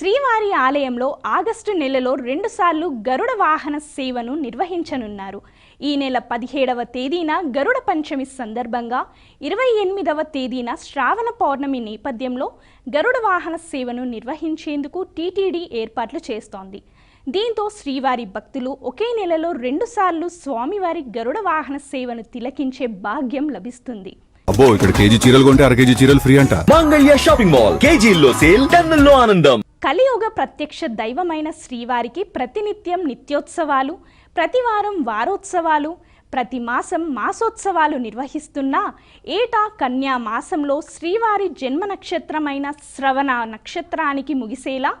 శ్రీవారి ఆలయంలో ఆగస్టు నెలలో 2 సార్లు గరుడ వాహన సేవను నిర్వహించనున్నారు. ఈ నెల 17వ తేదీన గరుడ పంచమి సందర్భంగా 28వ తేదీన శ్రావణ పౌర్ణమి నేపథ్యంలో గరుడ వాహన సేవను నిర్వహించేందుకు టీటీడీ ఏర్పాట్లు చేస్తోంది. దీంతో శ్రీవారి భక్తులు ఒకే నెలలో 2 సార్లు స్వామివారి గరుడ వాహన సేవను తిలకించే భాగ్యం లభిస్తుంది. అబ్బో, ఇక్కడ కేజీ చీరలు కొంటే అర కేజీ చీరలు ఫ్రీ అంట. మంగళ్య షాపింగ్ మాల్, కేజీల్లో సేల్, టన్నుల్లో ఆనందం. కలియుగ ప్రత్యక్ష దైవమైన శ్రీవారికి ప్రతినిత్యం నిత్యోత్సవాలు, ప్రతివారం వారోత్సవాలు, ప్రతి మాసం మాసోత్సవాలు నిర్వహిస్తున్నా ఏటా కన్యా మాసంలో శ్రీవారి జన్మ నక్షత్రమైన శ్రవణ నక్షత్రానికి ముగిసేలా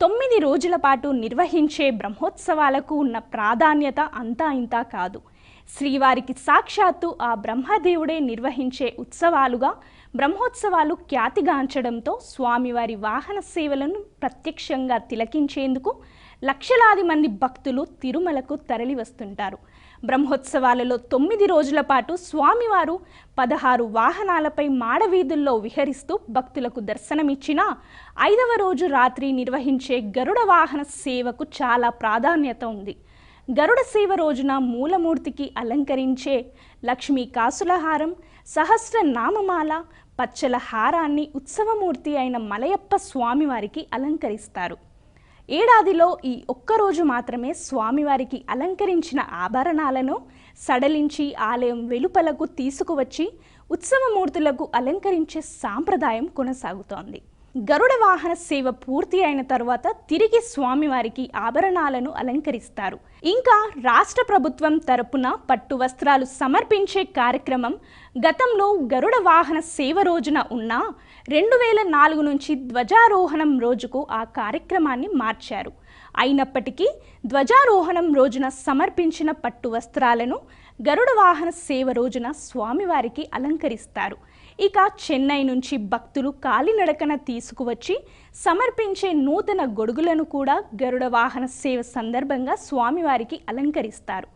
9 రోజుల పాటు నిర్వహించే బ్రహ్మోత్సవాలకు ఉన్న ప్రాధాన్యత అంతా ఇంతా కాదు. శ్రీవారికి సాక్షాత్తు ఆ బ్రహ్మదేవుడే నిర్వహించే ఉత్సవాలుగా బ్రహ్మోత్సవాలు ఖ్యాతిగాంచడంతో స్వామివారి వాహన సేవలను ప్రత్యక్షంగా తిలకించేందుకు లక్షలాది మంది భక్తులు తిరుమలకు తరలి వస్తుంటారు. బ్రహ్మోత్సవాలలో 9 రోజుల పాటు స్వామివారు 16 వాహనాలపై మాడవీధుల్లో విహరిస్తూ భక్తులకు దర్శనమిచ్చినా 5వ రోజు రాత్రి నిర్వహించే గరుడ వాహన సేవకు చాలా ప్రాధాన్యత ఉంది. గరుడ సేవ రోజున మూలమూర్తికి అలంకరించే లక్ష్మీ కాసులహారం, సహస్ర నామమాల, పచ్చల హారాన్ని ఉత్సవమూర్తి అయిన మలయప్ప స్వామివారికి అలంకరిస్తారు. ఏడాదిలో ఈ ఒక్కరోజు మాత్రమే స్వామివారికి అలంకరించిన ఆభరణాలను సడలించి ఆలయం వెలుపలకు తీసుకువచ్చి ఉత్సవమూర్తులకు అలంకరించే సాంప్రదాయం కొనసాగుతోంది. గరుడ వాహన సేవ పూర్తి అయిన తరువాత తిరిగి స్వామివారికి ఆభరణాలను అలంకరిస్తారు. ఇంకా రాష్ట్ర ప్రభుత్వం తరపున పట్టు వస్త్రాలు సమర్పించే కార్యక్రమం గతంలో గరుడ వాహన సేవ రోజున ఉన్న 2004 నుంచి ధ్వజారోహణం రోజుకు ఆ కార్యక్రమాన్ని మార్చారు. అయినప్పటికీ ధ్వజారోహణం రోజున సమర్పించిన పట్టు వస్త్రాలను గరుడ వాహన సేవ రోజున స్వామివారికి అలంకరిస్తారు. ఇక చెన్నై నుంచి భక్తులు కాలినడకన తీసుకువచ్చి సమర్పించే నూతన గొడుగులను కూడా గరుడ వాహన సేవ సందర్భంగా స్వామివారికి అలంకరిస్తారు.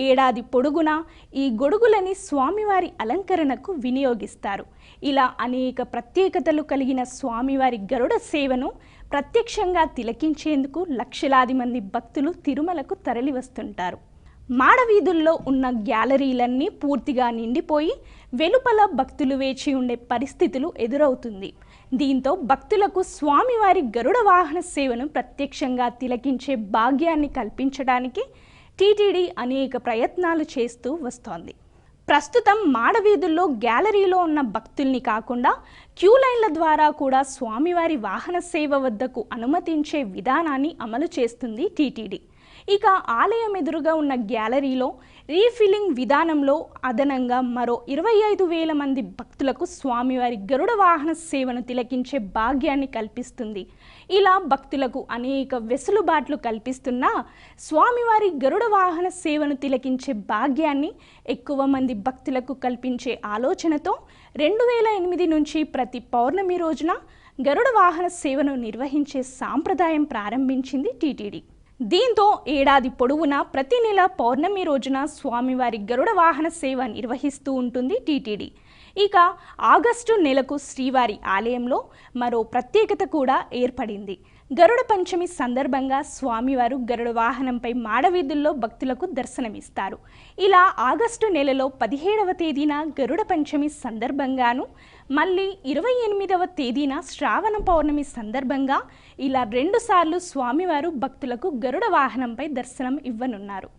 ఏడాది పొడుగునా ఈ గొడుగులని స్వామివారి అలంకరణకు వినియోగిస్తారు. ఇలా అనేక ప్రత్యేకతలు కలిగిన స్వామివారి గరుడ సేవను ప్రత్యక్షంగా తిలకించేందుకు లక్షలాది మంది భక్తులు తిరుమలకు తరలి వస్తుంటారు. మాడవీధుల్లో ఉన్న గ్యాలరీలన్నీ పూర్తిగా నిండిపోయి వెలుపల భక్తులు వేచి ఉండే పరిస్థితులు ఎదురవుతుంది. దీంతో భక్తులకు స్వామివారి గరుడ వాహన సేవను ప్రత్యక్షంగా తిలకించే భాగ్యాన్ని కల్పించడానికి టీటీడీ అనేక ప్రయత్నాలు చేస్తూ వస్తోంది. ప్రస్తుతం మాడవీధుల్లో గ్యాలరీలో ఉన్న భక్తుల్ని కాకుండా క్యూ లైన్ల ద్వారా కూడా స్వామివారి వాహన సేవ వద్దకు అనుమతించే విధానాన్ని అమలు చేస్తుంది టీటీడీ. ఇక ఆలయం ఎదురుగా ఉన్న గ్యాలరీలో రీఫిల్లింగ్ విధానంలో అదనంగా మరో 25,000 మంది భక్తులకు స్వామివారి గరుడ వాహన సేవను తిలకించే భాగ్యాన్ని కల్పిస్తుంది. ఇలా భక్తులకు అనేక వెసులుబాట్లు కల్పిస్తున్నా స్వామివారి గరుడ వాహన సేవను తిలకించే భాగ్యాన్ని ఎక్కువ మంది భక్తులకు కల్పించే ఆలోచనతో 2008 నుంచి ప్రతి పౌర్ణమి రోజున గరుడ వాహన సేవను నిర్వహించే సాంప్రదాయం ప్రారంభించింది టీటీడీ. దీంతో ఏడాది పొడవునా ప్రతి నెల పౌర్ణమి రోజున స్వామివారి గరుడ వాహన సేవ నిర్వహిస్తూ ఉంటుంది టీటీడీ. ఇక ఆగస్టు నెలకు శ్రీవారి ఆలయంలో మరో ప్రత్యేకత కూడా ఏర్పడింది. గరుడ పంచమి సందర్భంగా స్వామివారు గరుడ వాహనంపై మాడవీధుల్లో భక్తులకు దర్శనమిస్తారు. ఇలా ఆగస్టు నెలలో 17వ తేదీన గరుడ పంచమి సందర్భంగాను, మళ్ళీ 28వ తేదీన శ్రావణ పౌర్ణమి సందర్భంగా ఇలా 2 సార్లు స్వామివారు భక్తులకు గరుడ వాహనంపై దర్శనం ఇవ్వనున్నారు.